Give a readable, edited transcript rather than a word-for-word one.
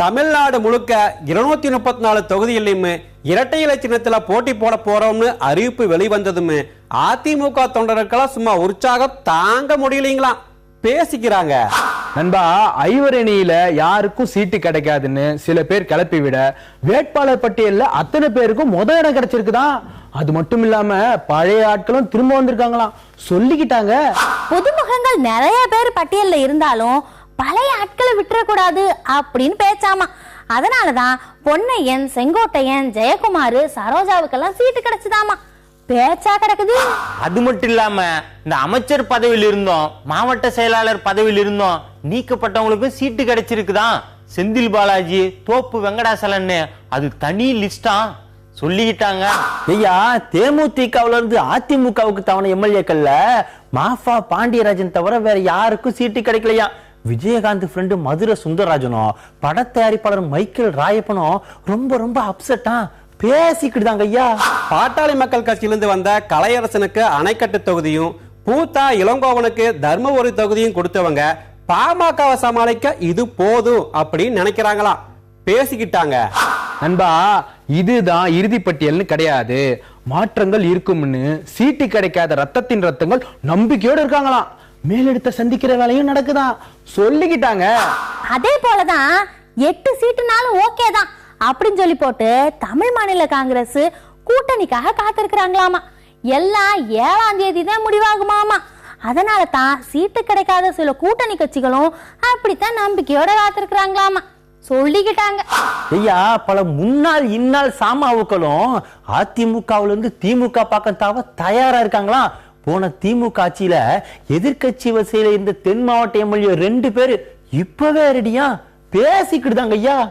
தமிழ்நாடு முழுக்க 234 தொகுதியிலுமே இரட்டை இலை சின்னத்துல போட்டி போட போறோம்னு அறிவிப்பு வெளிவந்ததுமே அதிமுக தொண்டர்களுக்கெல்லாம் சும்மா உற்சாகம் தாங்க முடியலீங்களா பேசிக்கிறாங்க. நண்பா, ஐவரணியில யாருக்கும் சீட்டு கிடைக்காதுன்னு சில பேர் கிளப்பி விட வேட்பாளர் பட்டியல்ல அத்தனை பேருக்கும் முதல் இடம் கிடைச்சிருக்குதான். அது மட்டும் இல்லாம பழைய ஆட்களும் திரும்ப வந்திருக்காங்களாம் சொல்லிக்கிட்டாங்க. புதுமுகங்கள் நிறைய பேர் பட்டியல்ல இருந்தாலும் பழைய ஆட்களை விட்டுறக்கூடாது அப்படின்னு பேச்சாமா. அதனாலதான் பொன்னையன், செங்கோட்டையன், ஜெயக்குமார், சரோஜாவுக்கெல்லாம் சீட்டு கிடைச்சுதாமா. பேச்சா கிடக்குது. அது மட்டும் இல்லாம இந்த அமைச்சர் பதவியில் இருந்தோம், மாவட்ட செயலாளர் பதவியில் இருந்தோம் நீக்கப்பட்டவங்களுக்கும் சீட்டு கிடைச்சிருக்குதான். செந்தில் பாலாஜி, தோப்பு வெங்கடாசலன்னு அது தனி லிஸ்டா சொல்லிக்கிட்டாங்க. ஐயா, தேமுதிகவுல இருந்து அதிமுகவுக்கு தவணை எம்எல்ஏக்கள்ல மாஃபா பாண்டியராஜன் தவிர வேற யாருக்கும் சீட்டு கிடைக்கலையா. விஜயகாந்த் ஃப்ரெண்டு மதுரை சுந்தரராஜனும் பட தயாரிப்பாளர் மைக்கேல் ராயப்பனும் ரொம்ப ரொம்ப அப்செட்டா பேசிக்கிட்டுதாங்க ஐயா. பாட்டாளி மக்கள் கட்சியிலிருந்து வந்த கலையரசனுக்கு அணைக்கட்டு தொகுதியும் பூத்தா இளங்கோவனுக்கு தர்மபுரி தொகுதியும் கொடுத்தவங்க பாமகவை சமாளிக்க இது போதும் அப்படின்னு நினைக்கிறாங்களாம் பேசிக்கிட்டாங்க. நண்பா, இதுதான் இறுதி பட்டியல்னு கிடையாது, மாற்றங்கள் இருக்கும்னு சீட்டு கிடைக்காத ரத்தத்தின் ரத்தங்கள் நம்பிக்கையோடு இருக்காங்களாம். மேலெடுத்த சந்திக்கிற வேலையும் நடக்குதான் சொல்லிக்கிட்டாங்க. அதே போலதான் 8 சீட்டுனாலும் ஓகே தான் அப்படின்னு சொல்லி போட்டு தமிழ் மாநில காங்கிரஸ் கூட்டணிக்காக காத்திருக்கிறாங்களாமா. எல்லாம் 7ஆம் தேதி தான் முடிவாகுமாமா. அதனால தான் சீட்டு கிடைக்காத சில கூட்டணி கட்சிகளும் அப்படித்தான் நம்பிக்கையோட காத்திருக்கிறாங்களாமா சொல்லிக்கிட்டாங்க. ஐயா, பல முன்னாள் இந்நாள் சாமாவுக்களும் அதிமுகவுல இருந்து திமுக பக்கம் தாவ தயாரா இருக்காங்களா. போன திமுக ஆட்சியில எதிர்கட்சி வரிசையில இருந்த தென் மாவட்ட எம்எல்ஏ 2 பேரு இப்பவே ரெடியா பேசிக்கிட்டுதாங்க ஐயா.